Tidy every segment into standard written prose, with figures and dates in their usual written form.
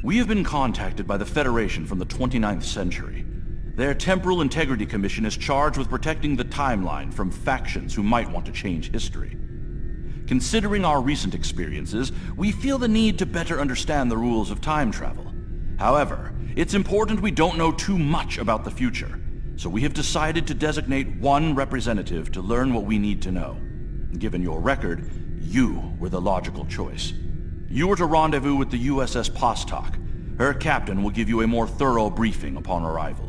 We have been contacted by the Federation from the 29th century. Their Temporal Integrity Commission is charged with protecting the timeline from factions who might want to change history. Considering our recent experiences, we feel the need to better understand the rules of time travel. However, it's important we don't know too much about the future, so we have decided to designate one representative to learn what we need to know. Given your record, you were the logical choice. You are to rendezvous with the USS Postok. Her captain will give you a more thorough briefing upon arrival.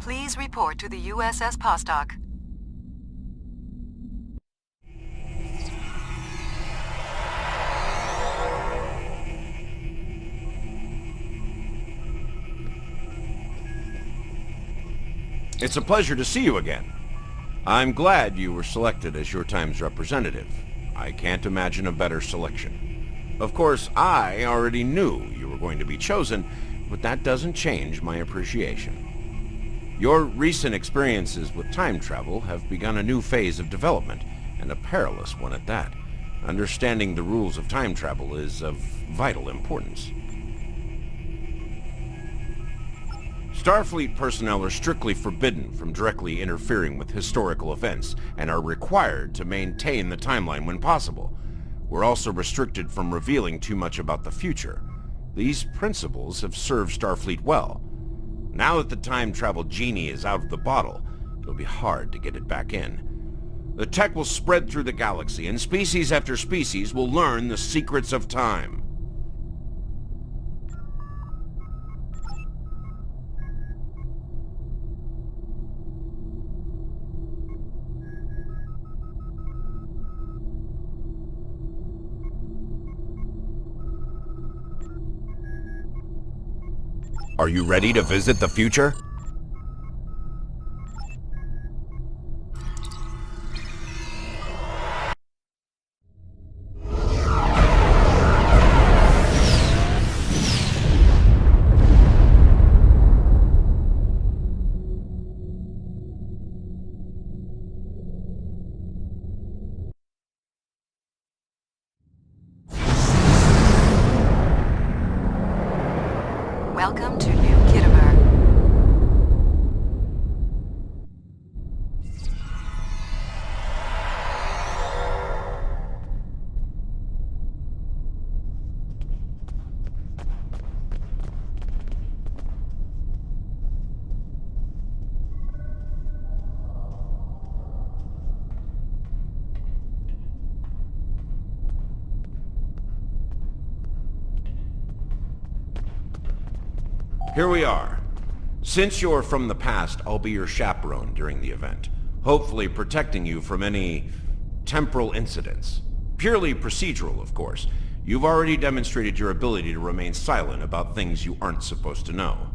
Please report to the USS Postok. It's a pleasure to see you again. I'm glad you were selected as your time's representative. I can't imagine a better selection. Of course, I already knew you were going to be chosen, but that doesn't change my appreciation. Your recent experiences with time travel have begun a new phase of development, and a perilous one at that. Understanding the rules of time travel is of vital importance. Starfleet personnel are strictly forbidden from directly interfering with historical events, and are required to maintain the timeline when possible. We're also restricted from revealing too much about the future. These principles have served Starfleet well. Now that the time travel genie is out of the bottle, it'll be hard to get it back in. The tech will spread through the galaxy, and species after species will learn the secrets of time. Are you ready to visit the future? Welcome to New Kittimer. Here we are. Since you're from the past, I'll be your chaperone during the event, hopefully protecting you from any temporal incidents. Purely procedural, of course. You've already demonstrated your ability to remain silent about things you aren't supposed to know.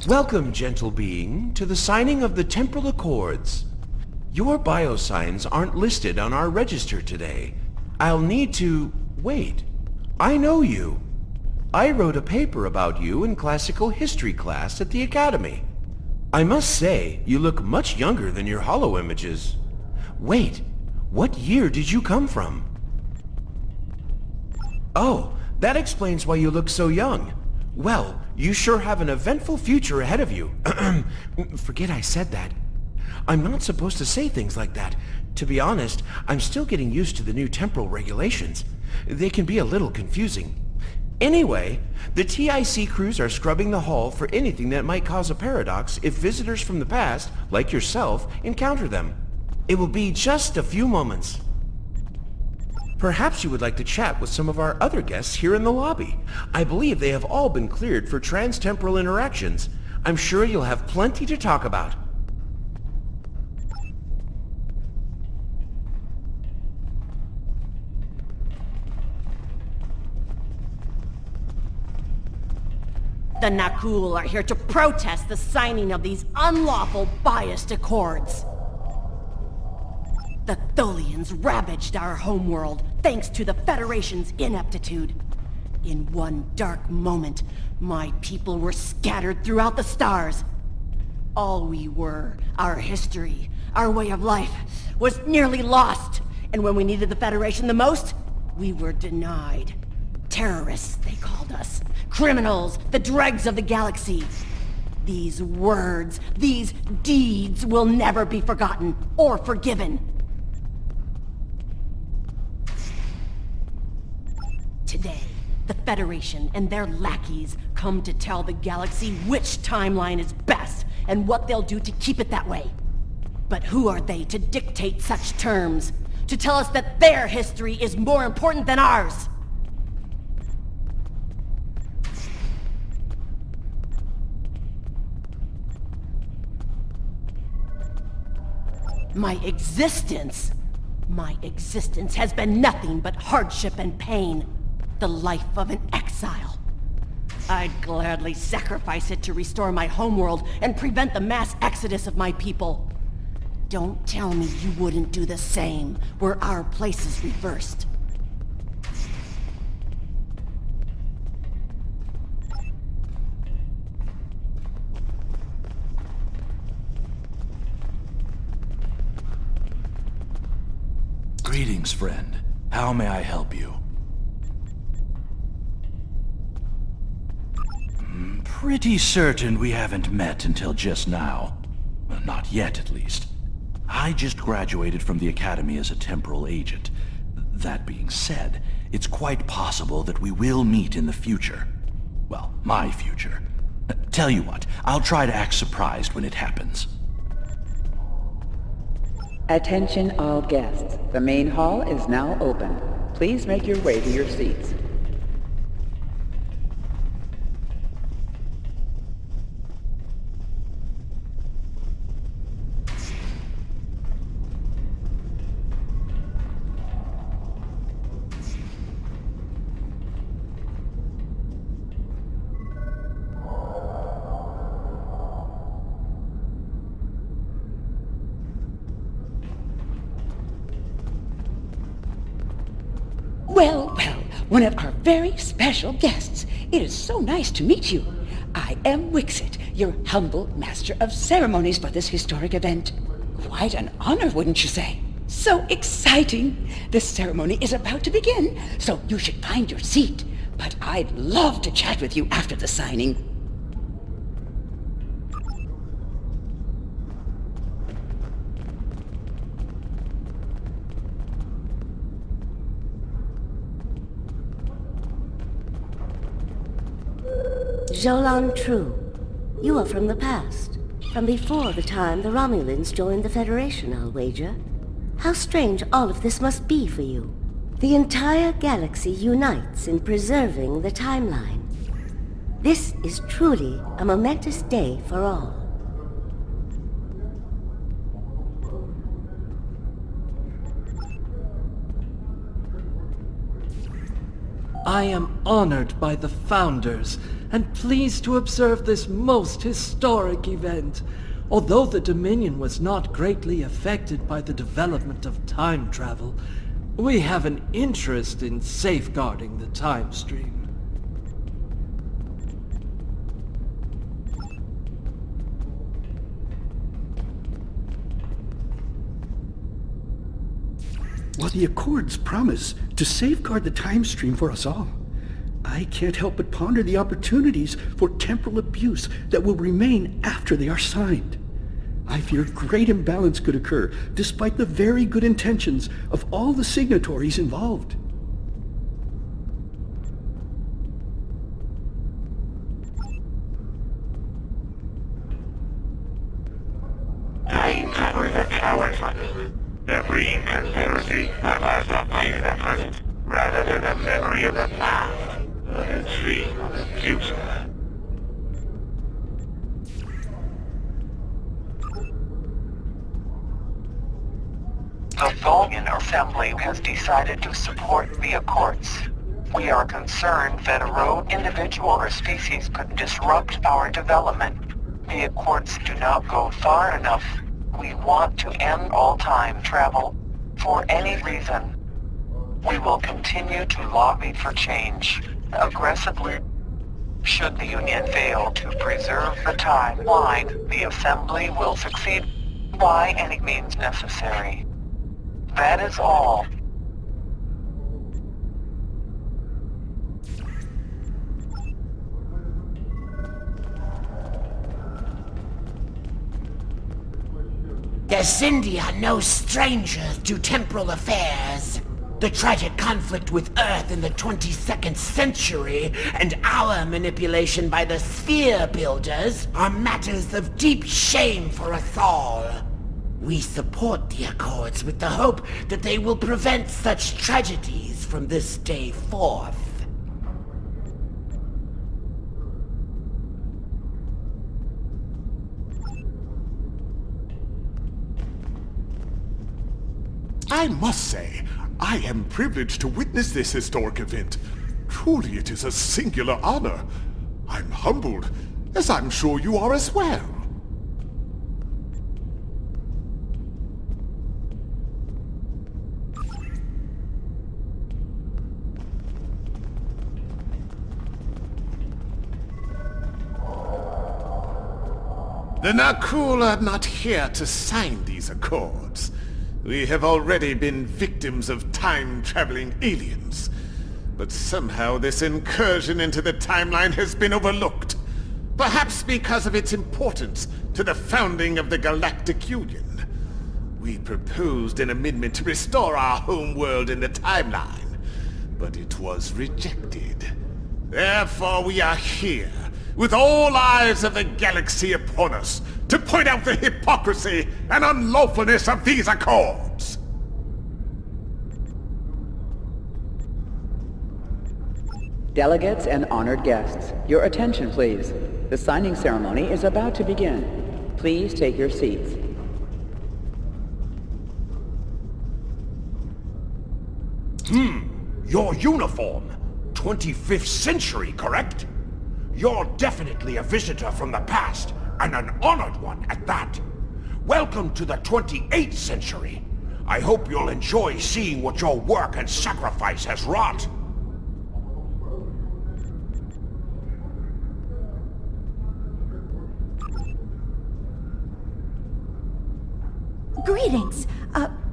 Welcome, gentle being, to the signing of the Temporal Accords. Your biosigns aren't listed on our register today. I'll need to... Wait. I know you. I wrote a paper about you in classical history class at the Academy. I must say, you look much younger than your holo images. Wait, what year did you come from? Oh, that explains why you look so young. Well, you sure have an eventful future ahead of you. Forget I said that. I'm not supposed to say things like that. To be honest, I'm still getting used to the new temporal regulations. They can be a little confusing. Anyway, the TIC crews are scrubbing the hull for anything that might cause a paradox if visitors from the past, like yourself, encounter them. It will be just a few moments. Perhaps you would like to chat with some of our other guests here in the lobby. I believe they have all been cleared for trans-temporal interactions. I'm sure you'll have plenty to talk about. The Nakul are here to protest the signing of these unlawful, biased accords. The Tholians ravaged our homeworld thanks to the Federation's ineptitude. In one dark moment, my people were scattered throughout the stars. All we were, our history, our way of life, was nearly lost. And when we needed the Federation the most, we were denied. Terrorists, they called us. Criminals, the dregs of the galaxy. These words, these deeds will never be forgotten or forgiven. Today, the Federation and their lackeys come to tell the galaxy which timeline is best and what they'll do to keep it that way. But who are they to dictate such terms? To tell us that their history is more important than ours? My existence has been nothing but hardship and pain. The life of an exile. I'd gladly sacrifice it to restore my homeworld and prevent the mass exodus of my people. Don't tell me you wouldn't do the same were our places reversed. Greetings, friend. How may I help you? Pretty certain we haven't met until just now. Well, not yet, at least. I just graduated from the Academy as a temporal agent. That being said, it's quite possible that we will meet in the future. Well, my future. Tell you what, I'll try to act surprised when it happens. Attention all guests. The main hall is now open. Please make your way to your seats. Well, one of our very special guests. It is so nice to meet you. I am Wixit, your humble master of ceremonies for this historic event. Quite an honor, wouldn't you say? So exciting! The ceremony is about to begin, so you should find your seat. But I'd love to chat with you after the signing. Jolan True, you are from the past. From before the time the Romulans joined the Federation, I'll wager. How strange all of this must be for you. The entire galaxy unites in preserving the timeline. This is truly a momentous day for all. I am honored by the Founders and pleased to observe this most historic event. Although the Dominion was not greatly affected by the development of time travel, we have an interest in safeguarding the time stream. While the Accords promise to safeguard the time stream for us all, I can't help but ponder the opportunities for temporal abuse that will remain after they are signed. I fear great imbalance could occur, despite the very good intentions of all the signatories involved. the cowards like the green conspiracy of us of the present, rather than the memory of the past, and dream of the future. The Vulcan Assembly has decided to support the Accords. We are concerned that a rogue individual or species could disrupt our development. The Accords do not go far enough. We want to end all time travel, for any reason. We will continue to lobby for change, aggressively. Should the Union fail to preserve the timeline, the Assembly will succeed by any means necessary. That is all. The Xindi are no strangers to temporal affairs. The tragic conflict with Earth in the 22nd century and our manipulation by the Sphere Builders are matters of deep shame for us all. We support the Accords with the hope that they will prevent such tragedies from this day forth. I must say, I am privileged to witness this historic event. Truly it is a singular honor. I'm humbled, as I'm sure you are as well. The Nakul are not here to sign these accords. We have already been victims of time-traveling aliens. But somehow this incursion into the timeline has been overlooked. Perhaps because of its importance to the founding of the Galactic Union. We proposed an amendment to restore our home world in the timeline, but it was rejected. Therefore we are here, with all eyes of the galaxy upon us, to point out the hypocrisy and unlawfulness of these accords! Delegates and honored guests, your attention please. The signing ceremony is about to begin. Please take your seats. Your uniform. 25th century, correct? You're definitely a visitor from the past, and an honored one at that. Welcome to the 28th century. I hope you'll enjoy seeing what your work and sacrifice has wrought. Greetings.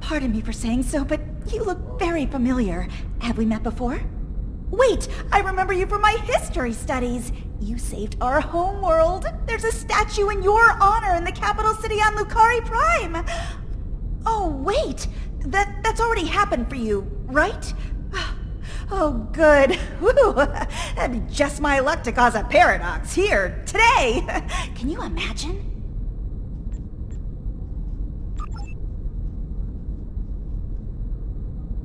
Pardon me for saying so, but you look very familiar. Have we met before? Wait, I remember you from my history studies. You saved our homeworld. There's a statue in your honor in the capital city on Lucari Prime. Oh, wait. That's already happened for you, right? Oh, good. Whew. That'd be just my luck to cause a paradox here, today. Can you imagine?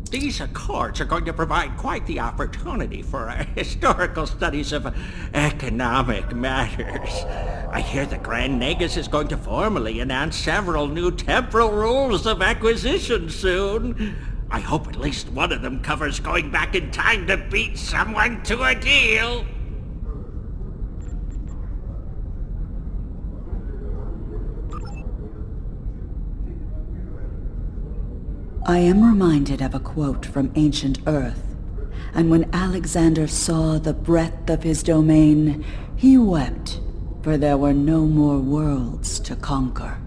These accords are going to provide quite the opportunity for historical studies of economic matters. I hear the Grand Nagus is going to formally announce several new temporal rules of acquisition soon. I hope at least one of them covers going back in time to beat someone to a deal. I am reminded of a quote from ancient Earth, and when Alexander saw the breadth of his domain, he wept, for there were no more worlds to conquer.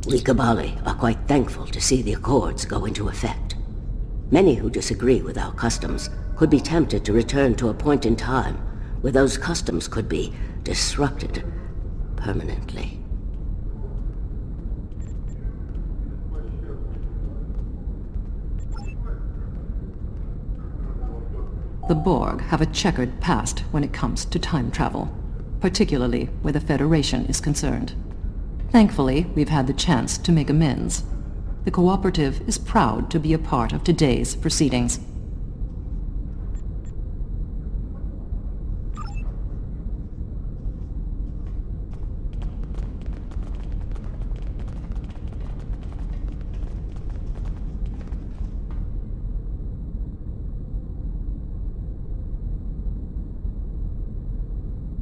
We Kabali are quite thankful to see the Accords go into effect. Many who disagree with our customs could be tempted to return to a point in time where those customs could be disrupted permanently. The Borg have a checkered past when it comes to time travel, particularly where the Federation is concerned. Thankfully, we've had the chance to make amends. The Cooperative is proud to be a part of today's proceedings.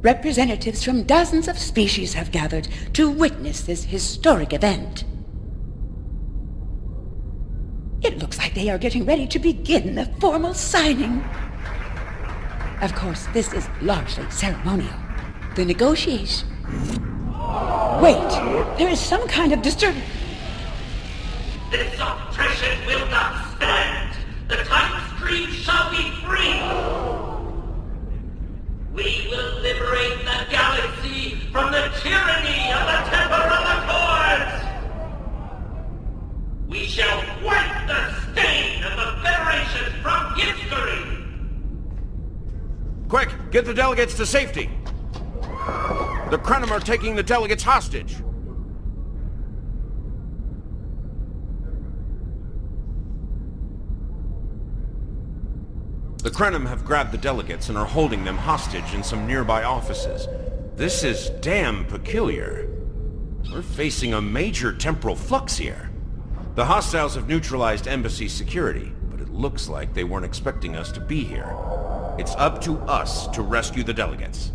Representatives from dozens of species have gathered to witness this historic event. It looks like they are getting ready to begin the formal signing. Of course, this is largely ceremonial. The negotiation... Wait, there is some kind of disturbance. This oppression will not stand. The time stream shall be free. We will liberate the galaxy from the tyranny of the Temporal Accords! We shall wipe the stain of the Federation from history! Quick, get the delegates to safety! The Krenim are taking the delegates hostage! The Krenim have grabbed the delegates and are holding them hostage in some nearby offices. This is damn peculiar. We're facing a major temporal flux here. The hostiles have neutralized embassy security, but it looks like they weren't expecting us to be here. It's up to us to rescue the delegates.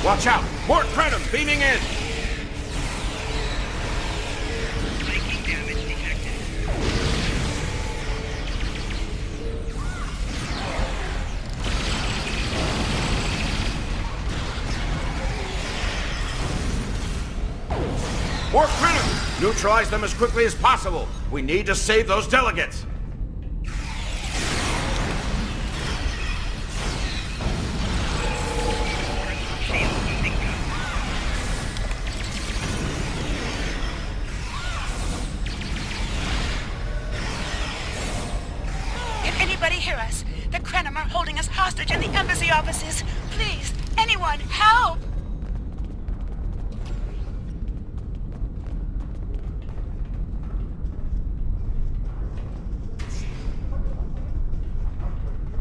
Watch out! More Krenim beaming in! Taking damage detected. More Krenim! Neutralize them as quickly as possible. We need to save those delegates. Hear us. The Krenim are holding us hostage in the embassy offices. Please, anyone, help!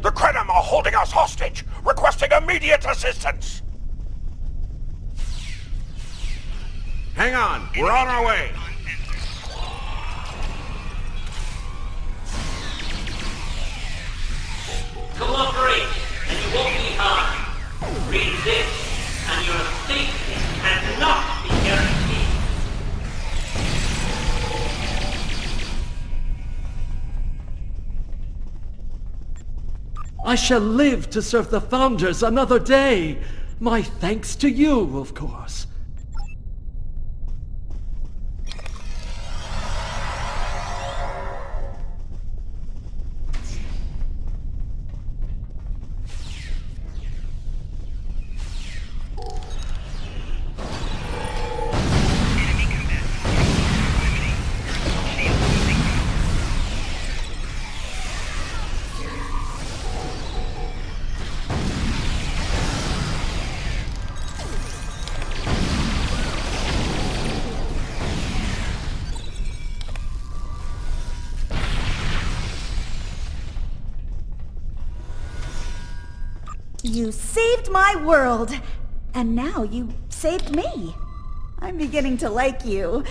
The Krenim are holding us hostage, requesting immediate assistance. Hang on, we're on our way. Cooperate, and you won't be harmed. Resist, and your safety cannot be guaranteed. I shall live to serve the Founders another day. My thanks to you, of course. You saved my world, and now you saved me. I'm beginning to like you.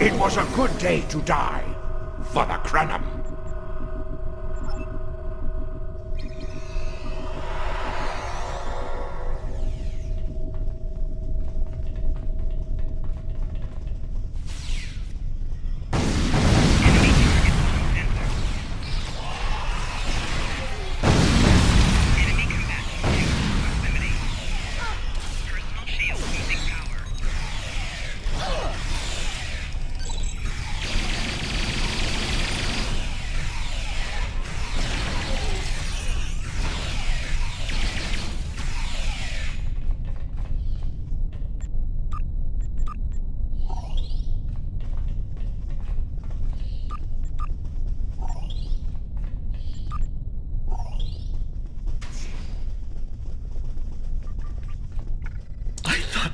It was a good day to die for the Krenim.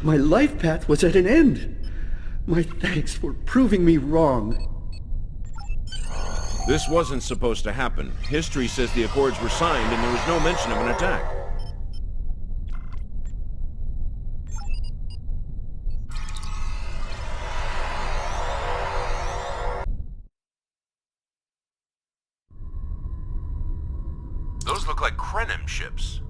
My life path was at an end. My thanks for proving me wrong. This wasn't supposed to happen. History says the Accords were signed and there was no mention of an attack. Those look like Krenim ships.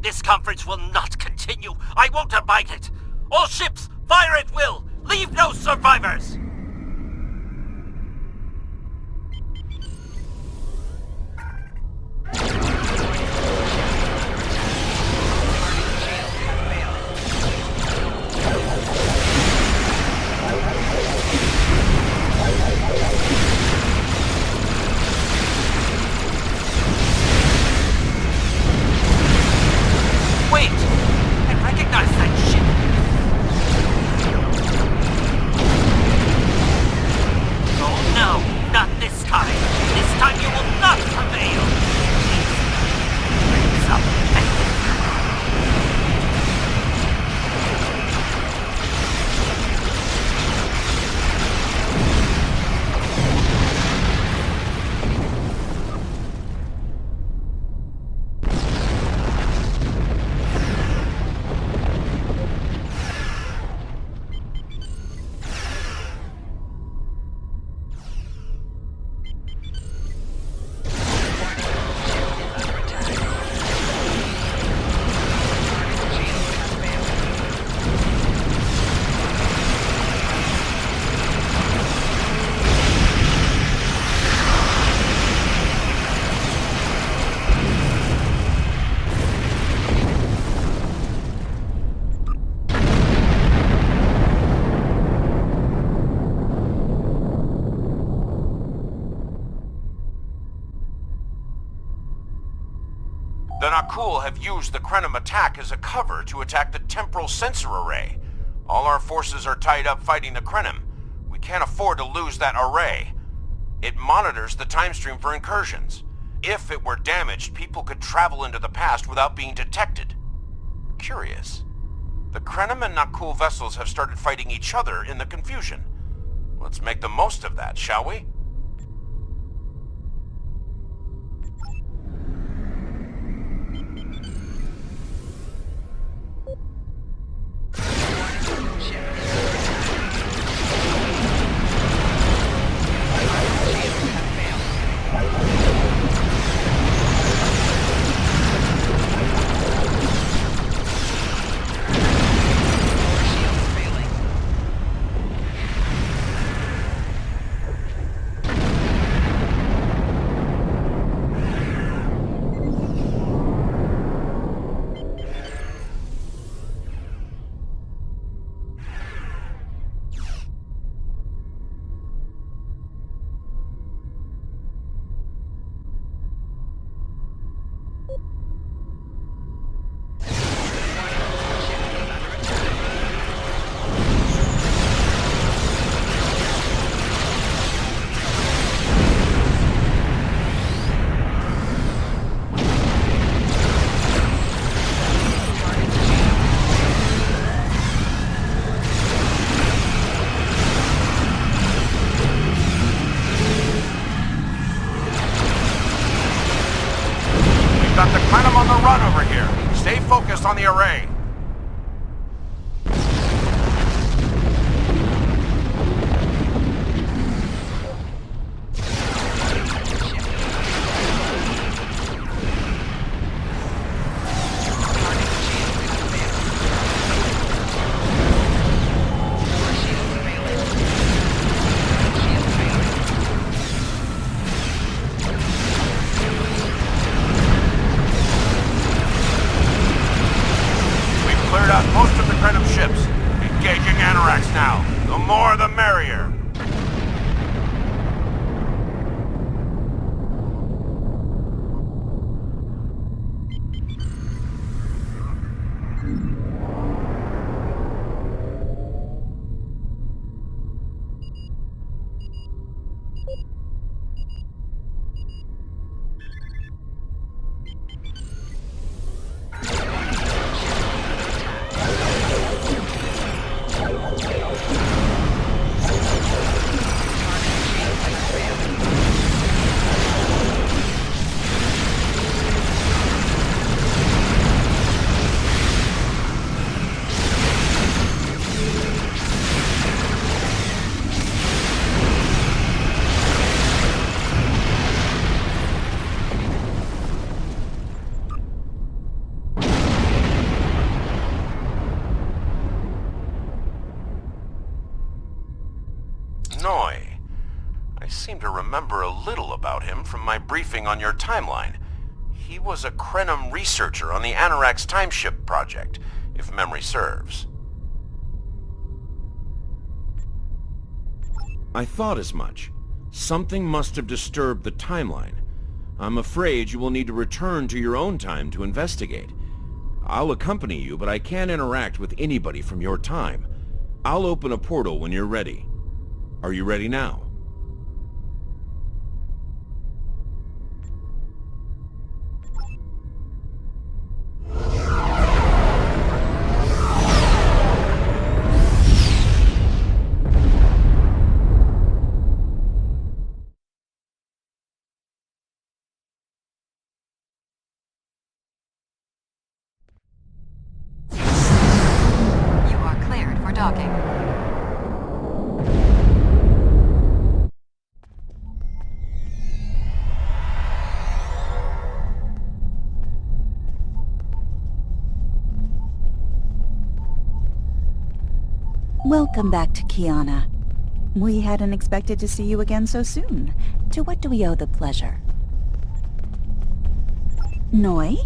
This conference will not continue. I won't abide it. All ships, fire at will. Leave no survivors. The Nakul have used the Krenim attack as a cover to attack the temporal sensor array. All our forces are tied up fighting the Krenim. We can't afford to lose that array. It monitors the time stream for incursions. If it were damaged, people could travel into the past without being detected. Curious. The Krenim and Nakul vessels have started fighting each other in the confusion. Let's make the most of that, shall we? We've got the Krenim on the run over here. Stay focused on the array. Most of the Krenim ships. Engaging anoraks now. The more the merrier. Noi. I seem to remember a little about him from my briefing on your timeline. He was a Krenim researcher on the Anorak's timeship project, if memory serves. I thought as much. Something must have disturbed the timeline. I'm afraid you will need to return to your own time to investigate. I'll accompany you, but I can't interact with anybody from your time. I'll open a portal when you're ready. Are you ready now? You are cleared for docking. Welcome back to Kiana. We hadn't expected to see you again so soon. To what do we owe the pleasure? Noi?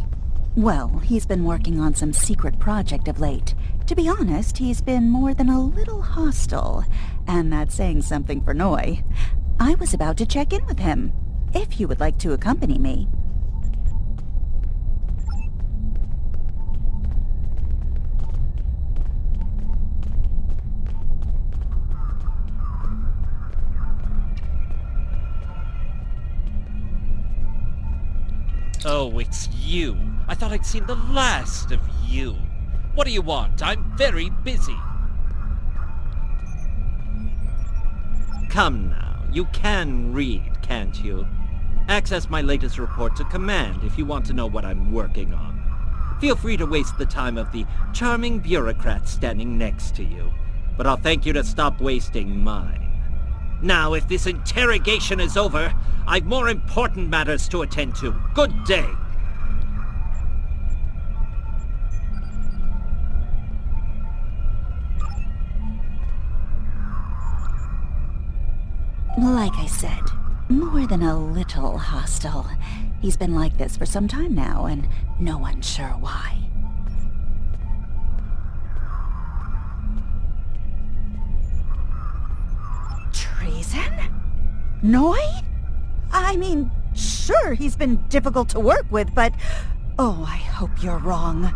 Well, he's been working on some secret project of late. To be honest, he's been more than a little hostile. And that's saying something for Noi. I was about to check in with him, if you would like to accompany me. Oh, it's you. I thought I'd seen the last of you. What do you want? I'm very busy. Come now. You can read, can't you? Access my latest report to command if you want to know what I'm working on. Feel free to waste the time of the charming bureaucrat standing next to you. But I'll thank you to stop wasting mine. Now, if this interrogation is over, I've more important matters to attend to. Good day. Like I said, more than a little hostile. He's been like this for some time now, and no one's sure why. Treason? Noi? I mean, sure, he's been difficult to work with, but... Oh, I hope you're wrong.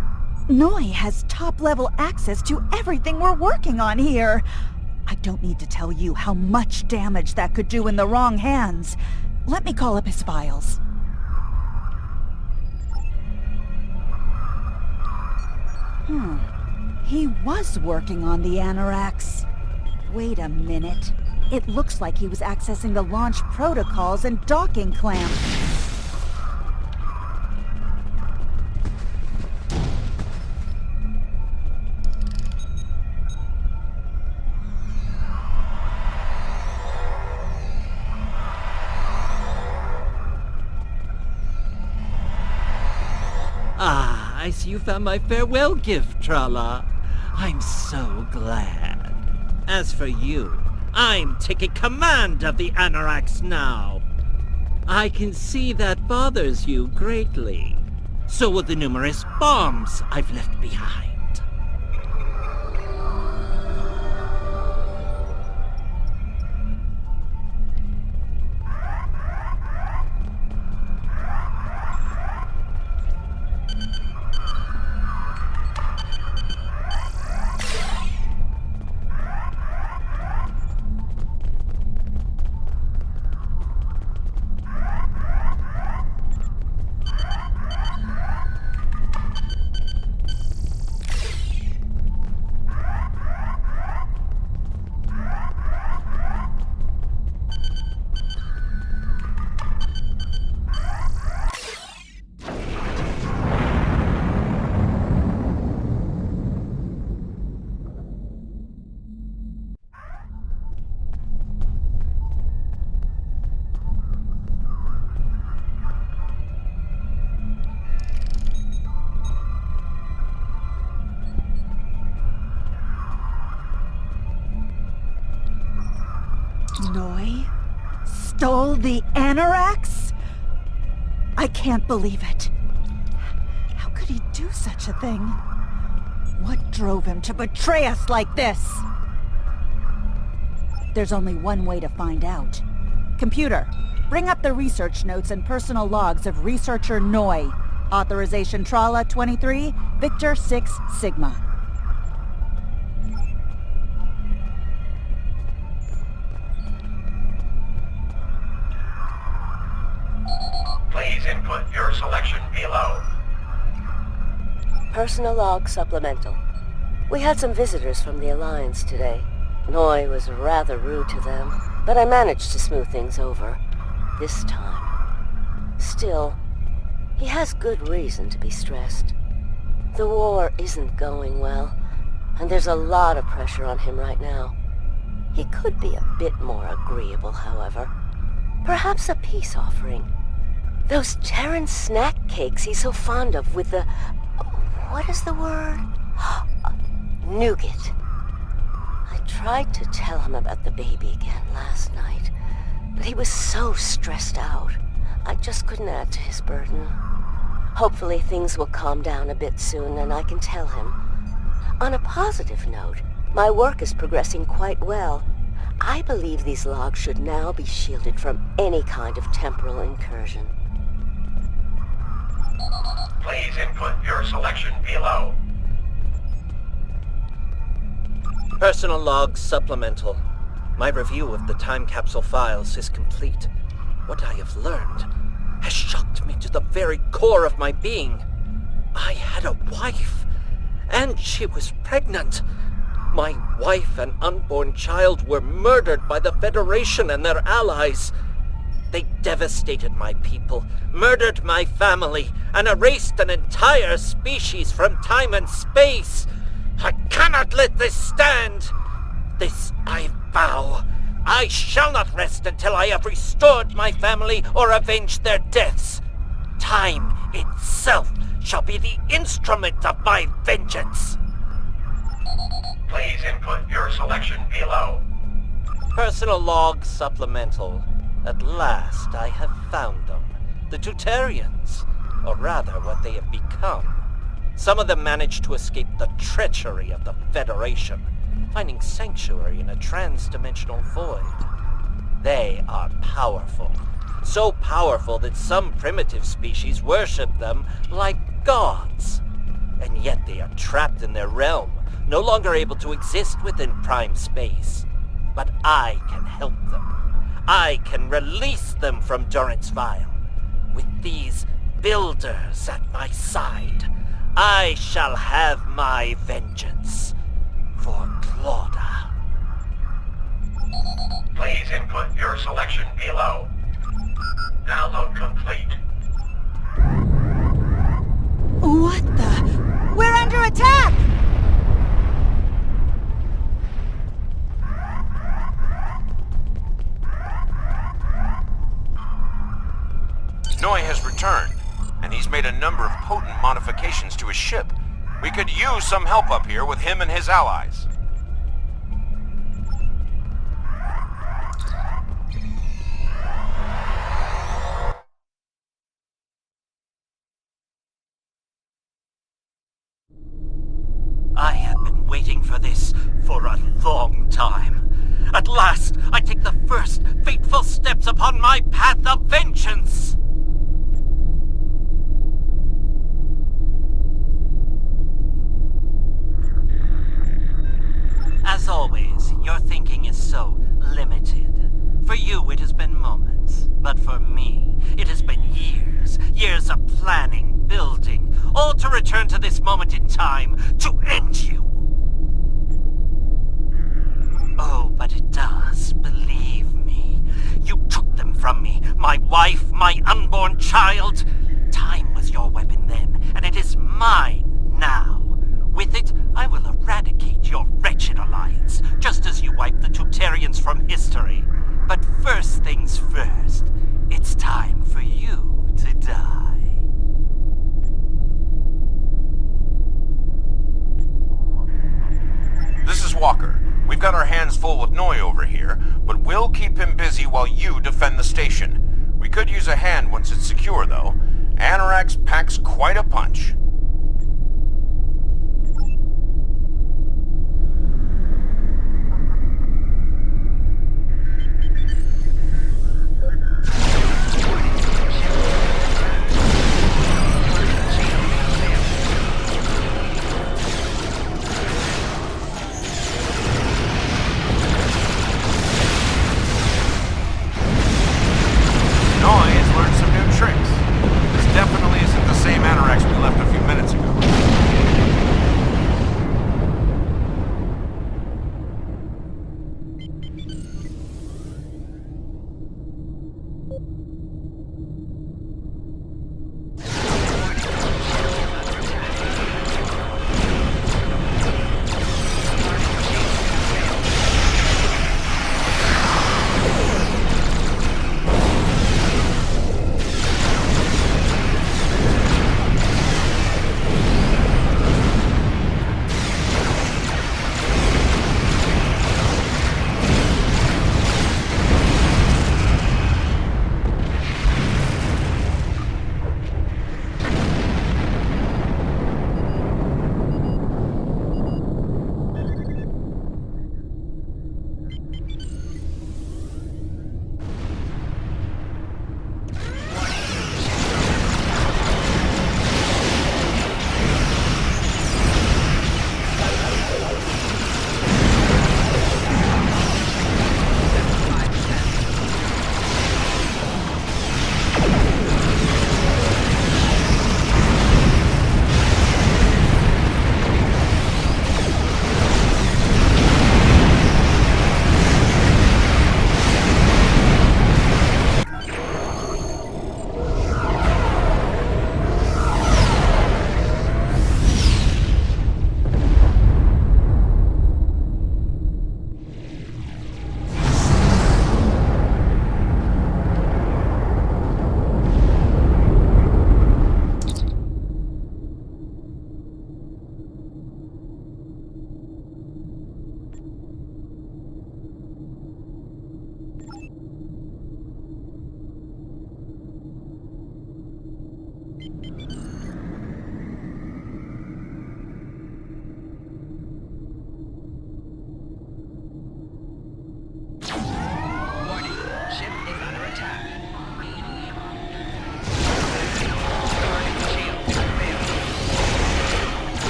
Noi has top-level access to everything we're working on here. I don't need to tell you how much damage that could do in the wrong hands. Let me call up his files. He was working on the Anoraks. Wait a minute. It looks like he was accessing the launch protocols and docking clamp. Ah, I see you found my farewell gift, Trala. I'm so glad. As for you, I'm taking command of the Anoraks now. I can see that bothers you greatly. So will the numerous bombs I've left behind. Noi stole the Anoraks? I can't believe it. How could he do such a thing? What drove him to betray us like this? There's only one way to find out. Computer, bring up the research notes and personal logs of researcher Noi. Authorization Trala 23, Victor 6 Sigma. Please input your selection below. Personal log supplemental. We had some visitors from the Alliance today. Noi was rather rude to them, but I managed to smooth things over. This time. Still, he has good reason to be stressed. The war isn't going well, and there's a lot of pressure on him right now. He could be a bit more agreeable, however. Perhaps a peace offering. Those Terran snack cakes he's so fond of with the... what is the word? Nougat. I tried to tell him about the baby again last night, but he was so stressed out. I just couldn't add to his burden. Hopefully things will calm down a bit soon and I can tell him. On a positive note, my work is progressing quite well. I believe these logs should now be shielded from any kind of temporal incursion. Please input your selection below. Personal logs supplemental. My review of the time capsule files is complete. What I have learned has shocked me to the very core of my being. I had a wife, and she was pregnant. My wife and unborn child were murdered by the Federation and their allies. They devastated my people, murdered my family, and erased an entire species from time and space. I cannot let this stand. This I vow. I shall not rest until I have restored my family or avenged their deaths. Time itself shall be the instrument of my vengeance. Please input your selection below. Personal log supplemental. At last I have found them. The Tutarians, or rather what they have become. Some of them managed to escape the treachery of the Federation, finding sanctuary in a trans-dimensional void. They are powerful. So powerful that some primitive species worship them like gods. And yet they are trapped in their realm, no longer able to exist within prime space. But I can help them. I can release them from Durance Vile. With these builders at my side, I shall have my vengeance for Claudia. Please input your selection below. Download complete. What the? We're under attack! Noi has returned, and he's made a number of potent modifications to his ship. We could use some help up here with him and his allies. I have been waiting for this for a long time. At last, I take the first fateful steps upon my path of vengeance! As always, your thinking is so limited. For you, it has been moments. But for me, it has been years. Years of planning, building, all to return to this moment in time, to end you. Oh, but it does, believe me. You took them from me, my wife, my unborn child. Time was your weapon then, and it is mine now. With it, I will eradicate your wretched alliance, just as you wiped the Tutarians from history. But first things first, it's time for you to die. This is Walker. We've got our hands full with Noi over here, but we'll keep him busy while you defend the station. We could use a hand once it's secure, though. Anorax packs quite a punch.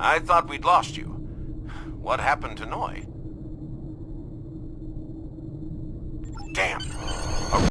I thought we'd lost you. What happened to Noi? Damn!